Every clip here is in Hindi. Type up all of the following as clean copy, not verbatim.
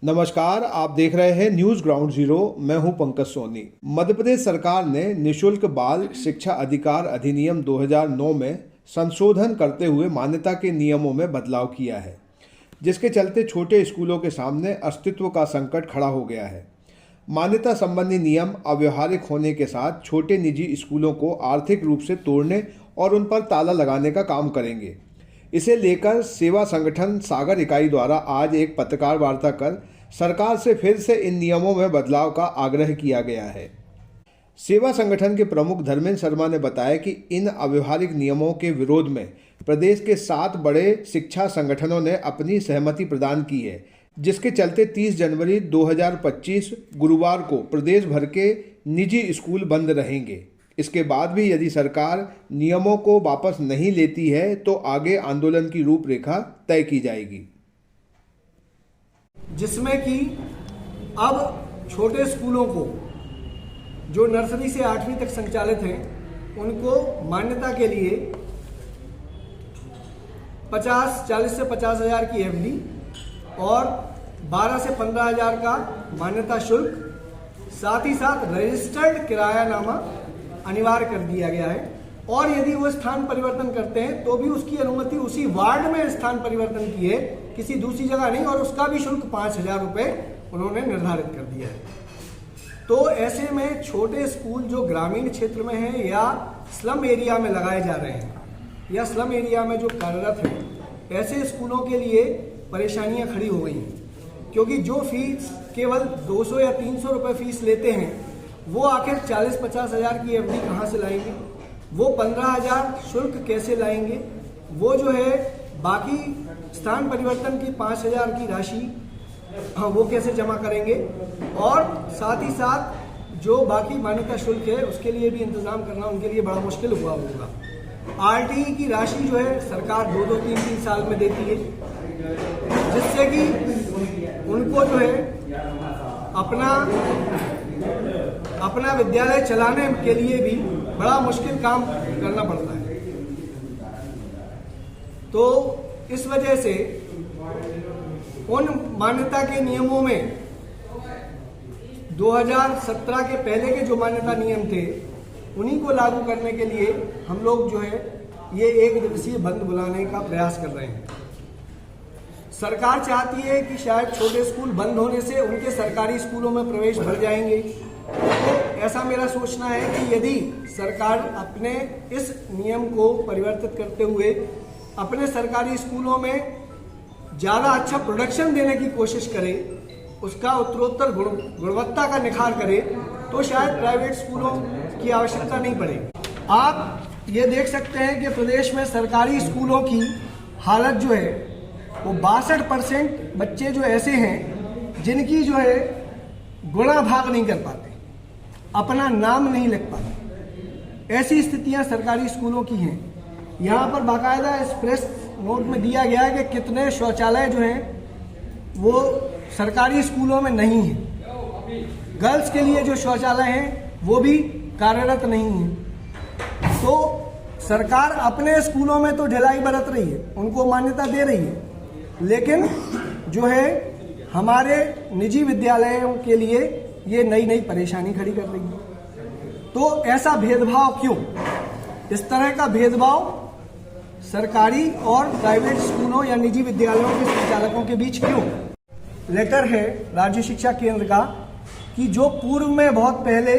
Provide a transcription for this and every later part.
नमस्कार, आप देख रहे हैं न्यूज ग्राउंड जीरो। मैं हूं पंकज सोनी। मध्य प्रदेश सरकार ने निशुल्क बाल शिक्षा अधिकार अधिनियम 2009 में संशोधन करते हुए मान्यता के नियमों में बदलाव किया है, जिसके चलते छोटे स्कूलों के सामने अस्तित्व का संकट खड़ा हो गया है। मान्यता संबंधी नियम अव्यवहारिक होने के साथ छोटे निजी स्कूलों को आर्थिक रूप से तोड़ने और उन पर ताला लगाने का काम करेंगे। इसे लेकर सेवा संगठन सागर इकाई द्वारा आज एक पत्रकार वार्ता कर सरकार से फिर से इन नियमों में बदलाव का आग्रह किया गया है। सेवा संगठन के प्रमुख धर्मेंद्र शर्मा ने बताया कि इन अव्यवहारिक नियमों के विरोध में प्रदेश के 7 बड़े शिक्षा संगठनों ने अपनी सहमति प्रदान की है, जिसके चलते 30 जनवरी 2025 गुरुवार को प्रदेश भर के निजी स्कूल बंद रहेंगे। इसके बाद भी यदि सरकार नियमों को वापस नहीं लेती है तो आगे आंदोलन की रूपरेखा तय की जाएगी, जिसमें कि अब छोटे स्कूलों को जो नर्सरी से 8वीं तक संचालित हैं उनको मान्यता के लिए 40 से 50 हज़ार की एफडी और 12 से 15 हज़ार का मान्यता शुल्क, साथ ही साथ रजिस्टर्ड किरायानामा अनिवार्य कर दिया गया है। और यदि वो स्थान परिवर्तन करते हैं तो भी उसकी अनुमति उसी वार्ड में स्थान परिवर्तन की है, किसी दूसरी जगह नहीं, और उसका भी शुल्क 5,000 रुपये उन्होंने निर्धारित कर दिया है। तो ऐसे में छोटे स्कूल जो ग्रामीण क्षेत्र में हैं या स्लम एरिया में लगाए जा रहे हैं या स्लम एरिया में जो कार्यरत हैं, ऐसे स्कूलों के लिए परेशानियां खड़ी हो गई हैं, क्योंकि जो फीस केवल 200 या 300 रुपये फीस लेते हैं वो आखिर 40-50 हज़ार की एफडी कहाँ से लाएंगे, वो 15,000 शुल्क कैसे लाएंगे, वो जो है बाकी स्थान परिवर्तन की 5,000 की राशि वो कैसे जमा करेंगे, और साथ ही साथ जो बाकी मान्यता शुल्क है उसके लिए भी इंतजाम करना उनके लिए बड़ा मुश्किल हुआ होगा। आरटीई की राशि जो है सरकार 2-2, 3-3 साल में देती है, जिससे कि उनको जो है अपना विद्यालय चलाने के लिए भी बड़ा मुश्किल काम करना पड़ता है। तो इस वजह से उन मान्यता के नियमों में 2017 के पहले के जो मान्यता नियम थे उन्हीं को लागू करने के लिए हम लोग जो है ये 1 दिवसीय बंद बुलाने का प्रयास कर रहे हैं। सरकार चाहती है कि शायद छोटे स्कूल बंद होने से उनके सरकारी स्कूलों में प्रवेश बढ़ जाएंगे। तो ऐसा मेरा सोचना है कि यदि सरकार अपने इस नियम को परिवर्तित करते हुए अपने सरकारी स्कूलों में ज़्यादा अच्छा प्रोडक्शन देने की कोशिश करे, उसका उत्तरोत्तर गुणवत्ता का निखार करे, तो शायद प्राइवेट स्कूलों की आवश्यकता नहीं पड़ेगी। आप ये देख सकते हैं कि प्रदेश में सरकारी स्कूलों की हालत जो है वो 62% बच्चे जो ऐसे हैं जिनकी जो है गुणा भाग नहीं कर पाते, अपना नाम नहीं लिख पाते। ऐसी स्थितियां सरकारी स्कूलों की हैं। यहाँ पर बाकायदा इस प्रेस नोट में दिया गया है कि कितने शौचालय जो हैं वो सरकारी स्कूलों में नहीं हैं। गर्ल्स के लिए जो शौचालय हैं वो भी कार्यरत नहीं हैं। तो सरकार अपने स्कूलों में तो ढिलाई बरत रही है, उनको मान्यता दे रही है, लेकिन जो है हमारे निजी विद्यालयों के लिए ये नई परेशानी खड़ी कर रही है। तो ऐसा भेदभाव क्यों? इस तरह का भेदभाव सरकारी और प्राइवेट स्कूलों या निजी विद्यालयों के संचालकों के बीच क्यों? लेटर है राज्य शिक्षा केंद्र का कि जो पूर्व में बहुत पहले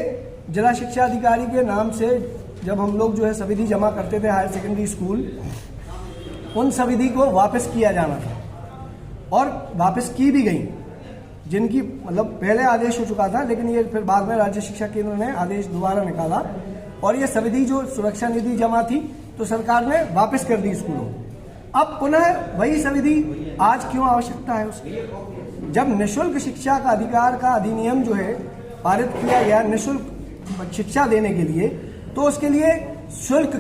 जिला शिक्षा अधिकारी के नाम से जब हम लोग जो है सविधि जमा करते थे हायर सेकेंडरी स्कूल, उन सविधि को वापस किया जाना था और वापस की भी गई, जिनकी मतलब पहले आदेश हो चुका था, लेकिन ये फिर बाद में राज्य शिक्षा केंद्र ने आदेश दोबारा निकाला और ये सविधि जो सुरक्षा निधि जमा थी तो सरकार ने वापस कर दी स्कूलों। अब पुनः वही सविधि आज क्यों आवश्यकता है उसकी? जब निःशुल्क शिक्षा का अधिकार का अधिनियम जो है पारित किया गया निःशुल्क शिक्षा देने के लिए, तो उसके लिए शुल्क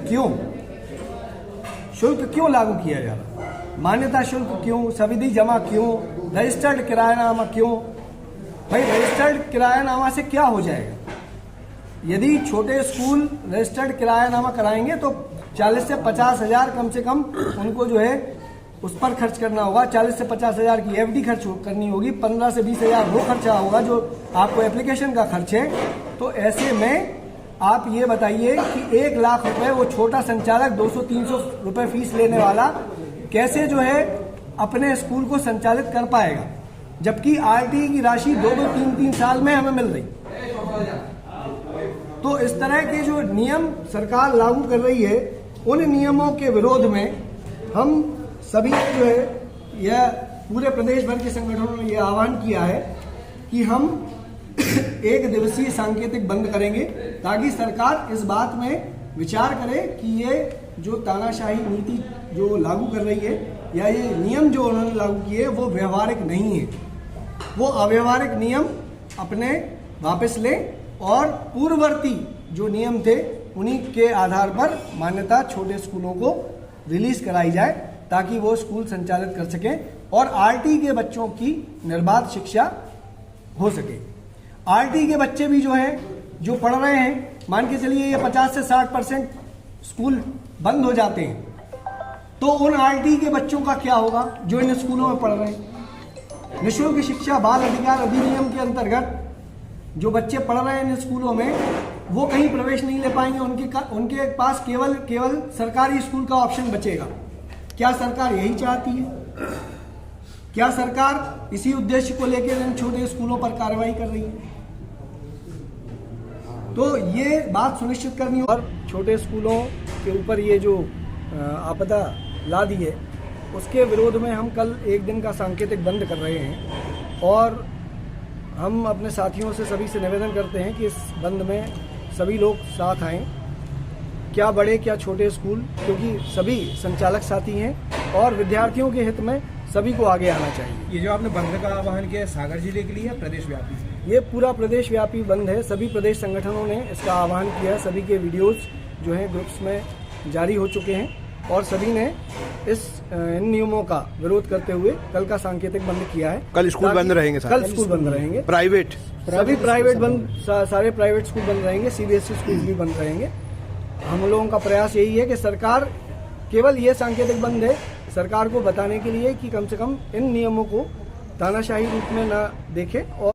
क्यों लागू किया जा रहा? मान्यता शुल्क क्यों? सविधि जमा क्यों? रजिस्टर्ड किरायानामा क्यों? भाई रजिस्टर्ड किरायानामा से क्या हो जाएगा? यदि छोटे स्कूल रजिस्टर्ड किरायानामा कराएंगे तो 40 से 50 हज़ार कम से कम उनको जो है उस पर खर्च करना होगा, 40 से 50 हजार की एफडी खर्च करनी होगी, 15 से 20 हजार वो खर्चा होगा जो आपको एप्लीकेशन का खर्च है। तो ऐसे में आप ये बताइए कि 1 लाख रुपए वो छोटा संचालक 200-300 रुपए फीस लेने वाला कैसे जो है अपने स्कूल को संचालित कर पाएगा, जबकि आरटीई की राशि 2-2, 3-3 साल में हमें मिल रही। तो इस तरह के जो नियम सरकार लागू कर रही है, उन नियमों के विरोध में हम सभी जो है यह पूरे प्रदेश भर के संगठनों ने यह आह्वान किया है कि हम 1 दिवसीय सांकेतिक बंद करेंगे, ताकि सरकार इस बात में विचार करे कि ये जो तानाशाही नीति जो लागू कर रही है या ये नियम जो उन्होंने लागू किए वो व्यवहारिक नहीं है, वो अव्यवहारिक नियम अपने वापस लें और पूर्ववर्ती जो नियम थे उन्हीं के आधार पर मान्यता छोटे स्कूलों को रिलीज कराई जाए, ताकि वो स्कूल संचालित कर सकें और आरटी के बच्चों की निर्बाध शिक्षा हो सके। आरटी के बच्चे भी जो है जो पढ़ रहे हैं, मान के चलिए ये 50 से 60% स्कूल बंद हो जाते हैं, तो उन आरटी के बच्चों का क्या होगा जो इन स्कूलों में पढ़ रहे हैं। निःशुल्क शिक्षा बाल अधिकार अधिनियम के अंतर्गत जो बच्चे पढ़ रहे हैं इन स्कूलों में, वो कहीं प्रवेश नहीं ले पाएंगे, उनके पास केवल सरकारी स्कूल का ऑप्शन बचेगा। क्या सरकार यही चाहती है? क्या सरकार इसी उद्देश्य को लेकर इन छोटे स्कूलों पर कार्रवाई कर रही है? तो ये बात सुनिश्चित करनी है और छोटे स्कूलों के ऊपर ये जो आपदा ला दी है, उसके विरोध में हम कल 1 दिन का सांकेतिक बंद कर रहे हैं और हम अपने साथियों से सभी से निवेदन करते हैं कि इस बंद में सभी लोग साथ आएं, क्या बड़े क्या छोटे स्कूल, क्योंकि सभी संचालक साथी हैं और विद्यार्थियों के हित में सभी को आगे आना चाहिए। ये जो आपने बंद का आह्वान किया है सागर जिले के लिए या प्रदेश व्यापी? ये पूरा प्रदेश व्यापी बंद है, सभी प्रदेश संगठनों ने इसका आह्वान किया है, सभी के वीडियोस जो हैं ग्रुप्स में जारी हो चुके हैं और सभी ने इन नियमों का विरोध करते हुए कल का सांकेतिक बंद किया है। कल स्कूल बंद रहेंगे? कल स्कूल बंद रहेंगे, प्राइवेट सभी प्राइवेट बंद, सारे प्राइवेट स्कूल बंद रहेंगे, सीबीएसई स्कूल भी बंद रहेंगे। हम लोगों का प्रयास यही है कि सरकार केवल ये सांकेतिक बंद है सरकार को बताने के लिए कि कम से कम इन नियमों को तानाशाही रूप में ना देखे। और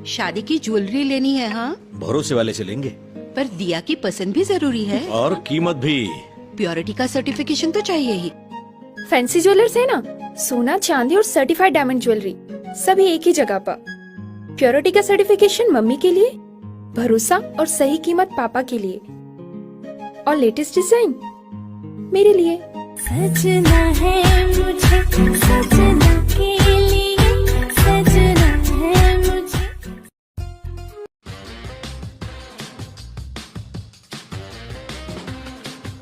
शादी की ज्वेलरी लेनी है? हाँ, भरोसे वाले से लेंगे। पर दिया की पसंद भी जरूरी है और कीमत भी। प्योरिटी का सर्टिफिकेशन तो चाहिए ही। फैंसी ज्वेलर्स है ना, सोना चांदी और सर्टिफाइड डायमंड ज्वेलरी सभी एक ही जगह पर। प्योरिटी का सर्टिफिकेशन मम्मी के लिए, भरोसा और सही कीमत पापा के लिए, और लेटेस्ट डिजाइन मेरे लिए। सजना है मुझे, सजना के लिए, सजना है मुझे।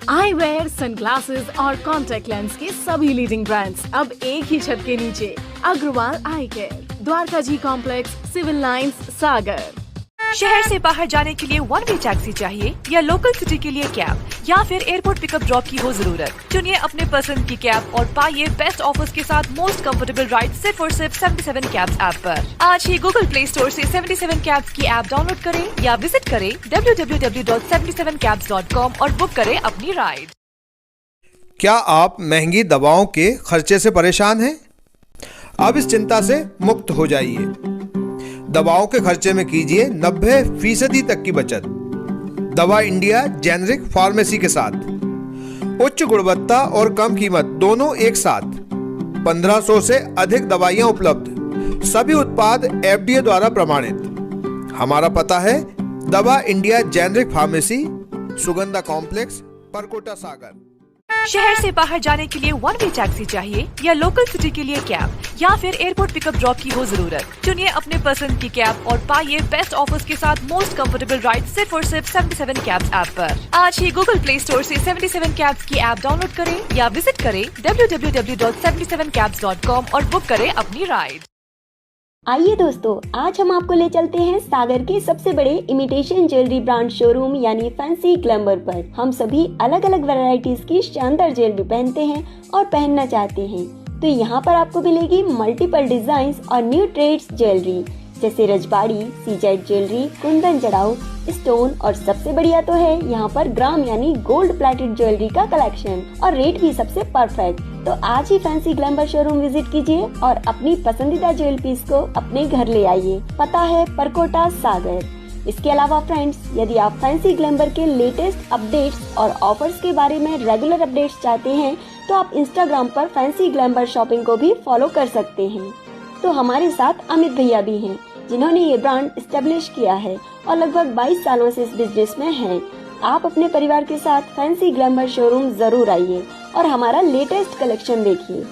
आई वेयर, सनग्लासेस और कॉन्टैक्ट लेंस के सभी लीडिंग ब्रांड्स अब एक ही छत के नीचे। अग्रवाल आई केयर, द्वारका जी कॉम्प्लेक्स, सिविल लाइंस, सागर। शहर से बाहर जाने के लिए 1 वे टैक्सी चाहिए या लोकल सिटी के लिए कैब या फिर एयरपोर्ट पिकअप ड्रॉप की हो जरूरत? चुनिए अपने पसंद की कैब और पाइए बेस्ट ऑफर्स के साथ मोस्ट कंफर्टेबल राइड सिर्फ और सिर्फ 77 कैब्स ऐप पर। आज ही गूगल प्ले स्टोर से 77 कैब्स की ऐप डाउनलोड करें या विजिट करें www.77cabs.com और बुक करें अपनी राइड। क्या आप महंगी दवाओं के खर्चे से परेशान हैं? अब इस चिंता से मुक्त हो जाइए। दवाओं के खर्चे में कीजिए 90% तक की बचत। दवा इंडिया जेनेरिक फार्मेसी के साथ उच्च गुणवत्ता और कम कीमत दोनों एक साथ। 1500 से अधिक दवाइयां उपलब्ध, सभी उत्पाद FDA द्वारा प्रमाणित। हमारा पता है Dawa India generic pharmacy, Sugandha complex, Parkota, Sagar. शहर से बाहर जाने के लिए 1 वे टैक्सी चाहिए या लोकल सिटी के लिए कैब या फिर एयरपोर्ट पिकअप ड्रॉप की हो जरूरत? चुनिए अपने पसंद की कैब और पाइए बेस्ट ऑफर्स के साथ मोस्ट कंफर्टेबल राइड सिर्फ और सिर्फ 77 कैब्स ऐप पर। आज ही गूगल प्ले स्टोर से 77 कैब्स की ऐप डाउनलोड करें या विजिट करें www.77cabs.com और बुक करें अपनी राइड। आइए दोस्तों, आज हम आपको ले चलते हैं सागर के सबसे बड़े इमिटेशन ज्वेलरी ब्रांड शोरूम यानी फैंसी ग्लैमर पर। हम सभी अलग अलग वैरायटीज की शानदार ज्वेलरी पहनते हैं और पहनना चाहते हैं, तो यहाँ पर आपको मिलेगी मल्टीपल डिजाइन और न्यू ट्रेड्स ज्वेलरी। जैसे रजबाड़ी, सीजेड ज्वेलरी, कुंदन जड़ाऊ, स्टोन और सबसे बढ़िया तो है यहाँ पर ग्राम यानी गोल्ड प्लेटेड ज्वेलरी का कलेक्शन और रेट भी सबसे परफेक्ट। तो आज ही फैंसी ग्लैमर शोरूम विजिट कीजिए और अपनी पसंदीदा ज्वेल पीस को अपने घर ले आइए। पता है परकोटा सागर। इसके अलावा फ्रेंड्स, यदि आप फैंसी ग्लैमर के लेटेस्ट अपडेट्स और ऑफर्स के बारे में रेगुलर अपडेट्स चाहते हैं तो आप इंस्टाग्राम पर फैंसी ग्लैमर शॉपिंग को भी फॉलो कर सकते हैं। तो हमारे साथ अमित भैया भी हैं जिन्होंने ये ब्रांड एस्टेब्लिश किया है और लगभग 22 सालों से इस बिजनेस में हैं। आप अपने परिवार के साथ फैंसी ग्लैमर शोरूम जरूर आइए और हमारा लेटेस्ट कलेक्शन देखिए।